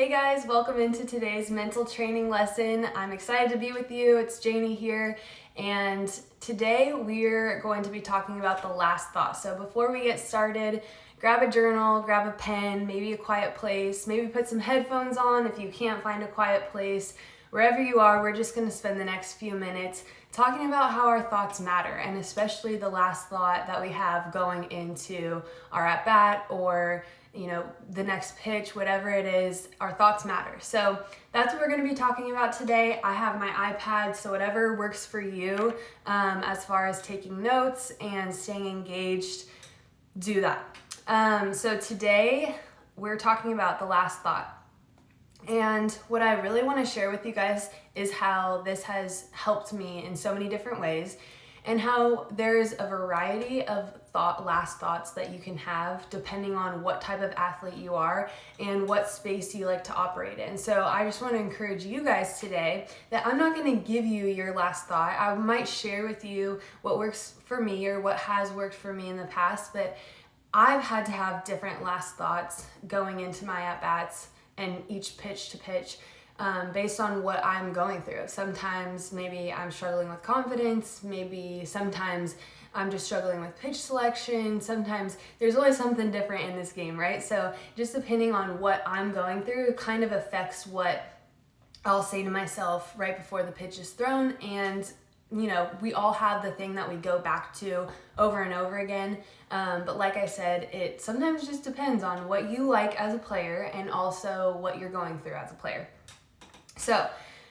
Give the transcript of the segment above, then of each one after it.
Hey guys, welcome into today's mental training lesson. I'm excited to be with you. It's Janie here, and today we're going to be talking about the last thought. So before we get started, grab a journal, grab a pen, maybe a quiet place, maybe put some headphones on if you can't find a quiet place. Wherever you are, we're just going to spend the next few minutes talking about how our thoughts matter, and especially the last thought that we have going into our at-bat or the next pitch, whatever it is, our thoughts matter. So that's what we're going to be talking about today. I have my iPad, so whatever works for you as far as taking notes and staying engaged, do that. So today we're talking about the last thought. And what I really want to share with you guys is how this has helped me in so many different ways, and how there's a variety of last thoughts that you can have depending on what type of athlete you are and what space you like to operate in. So I just want to encourage you guys today that I'm not going to give you your last thought. I might share with you what works for me or what has worked for me in the past, but I've had to have different last thoughts going into my at-bats and each pitch to pitch based on what I'm going through. Sometimes maybe I'm struggling with confidence, maybe sometimes I'm just struggling with pitch selection. Sometimes there's always something different in this game, right? So just depending on what I'm going through kind of affects what I'll say to myself right before the pitch is thrown. And we all have the thing that we go back to over and over again. But like I said, it sometimes just depends on what you like as a player and also what you're going through as a player. So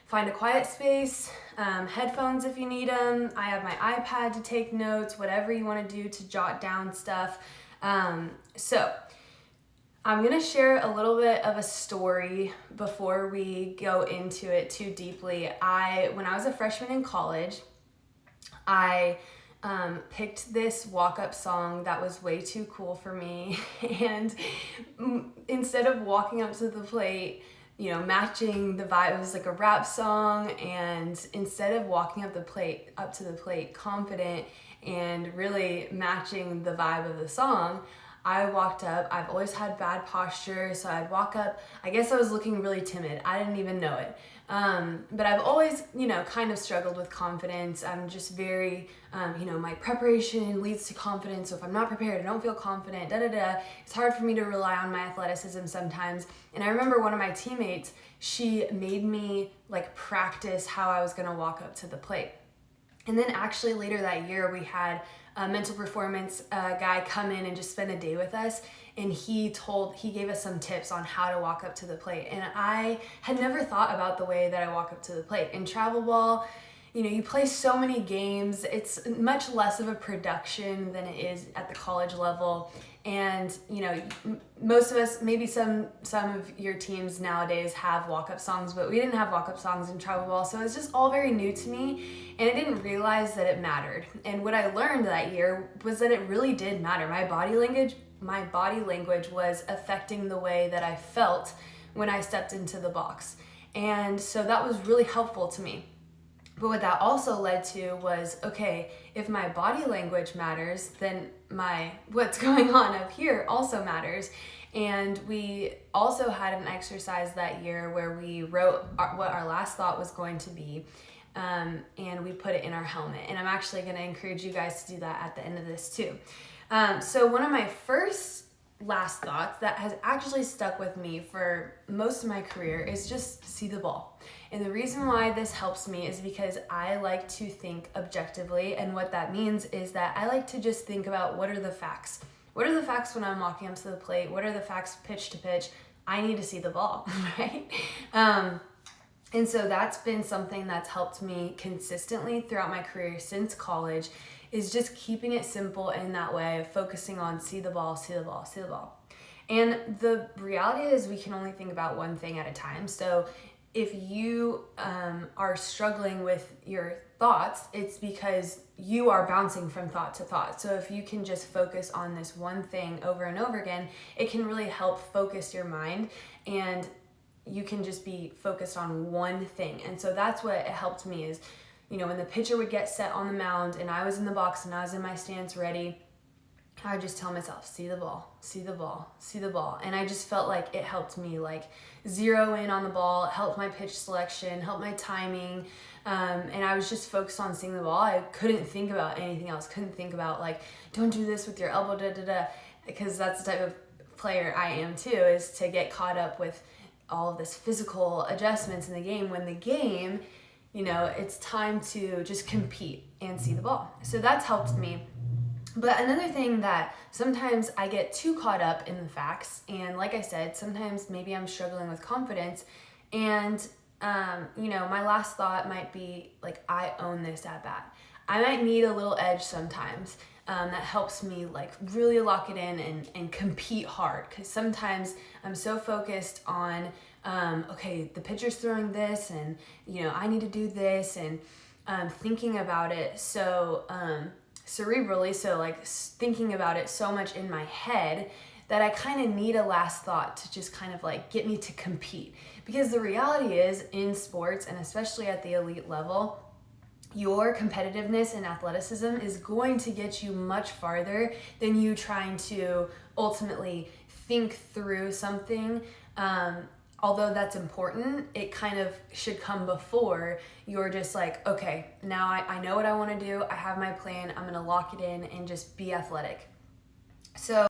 find a quiet space, headphones if you need them. I have my iPad to take notes, whatever you want to do to jot down stuff. So I'm going to share a little bit of a story before we go into it too deeply. When I was a freshman in college, I picked this walk-up song that was way too cool for me. And instead of walking up to the plate, matching the vibe, it was like a rap song, and instead of walking up to the plate confident and really matching the vibe of the song, I walked up. I've always had bad posture, so I'd walk up. I guess I was looking really timid. I didn't even know it. But I've always, kind of struggled with confidence. I'm just very, my preparation leads to confidence. So if I'm not prepared, I don't feel confident, It's hard for me to rely on my athleticism sometimes. And I remember one of my teammates, she made me practice how I was going to walk up to the plate. And then actually later that year, we had a mental performance guy come in and just spend a day with us. And he gave us some tips on how to walk up to the plate. And I had never thought about the way that I walk up to the plate. In travel ball, you play so many games. It's much less of a production than it is at the college level. And, most of us, maybe some of your teams nowadays have walk-up songs, but we didn't have walk-up songs in travel ball. So it's just all very new to me, and I didn't realize that it mattered. And what I learned that year was that it really did matter. My body language was affecting the way that I felt when I stepped into the box. And so that was really helpful to me. But what that also led to was, okay, if my body language matters, then what's going on up here also matters. And we also had an exercise that year where we wrote what our last thought was going to be, and we put it in our helmet. And I'm actually going to encourage you guys to do that at the end of this too. So one of my first last thoughts that has actually stuck with me for most of my career is just see the ball. And the reason why this helps me is because I like to think objectively, and what that means is that I like to just think about what are the facts. What are the facts when I'm walking up to the plate? What are the facts pitch to pitch? I need to see the ball, right? And so that's been something that's helped me consistently throughout my career since college, is just keeping it simple in that way of focusing on see the ball, see the ball, see the ball. And the reality is we can only think about one thing at a time. So if you are struggling with your thoughts, it's because you are bouncing from thought to thought. So if you can just focus on this one thing over and over again, it can really help focus your mind, and you can just be focused on one thing. And so that's what it helped me is, when the pitcher would get set on the mound and I was in the box and I was in my stance ready, I would just tell myself, see the ball, see the ball, see the ball. And I just felt like it helped me like zero in on the ball, it helped my pitch selection, helped my timing. And I was just focused on seeing the ball. I couldn't think about anything else. Couldn't think about like, don't do this with your elbow, because that's the type of player I am too, is to get caught up with all of this physical adjustments in the game when the game, it's time to just compete and see the ball. So that's helped me. But another thing that sometimes I get too caught up in the facts, and like I said, sometimes maybe I'm struggling with confidence, and my last thought might be like, I own this at bat. I might need a little edge sometimes that helps me like really lock it in and compete hard, because sometimes I'm so focused on okay, the pitcher's throwing this, and I need to do this, and thinking about it so cerebrally, so like thinking about it so much in my head that I kind of need a last thought to just kind of like get me to compete. Because the reality is, in sports, and especially at the elite level, your competitiveness and athleticism is going to get you much farther than you trying to ultimately think through something. Although that's important, it kind of should come before you're just like, okay, now I know what I want to do. I have my plan. I'm going to lock it in and just be athletic. So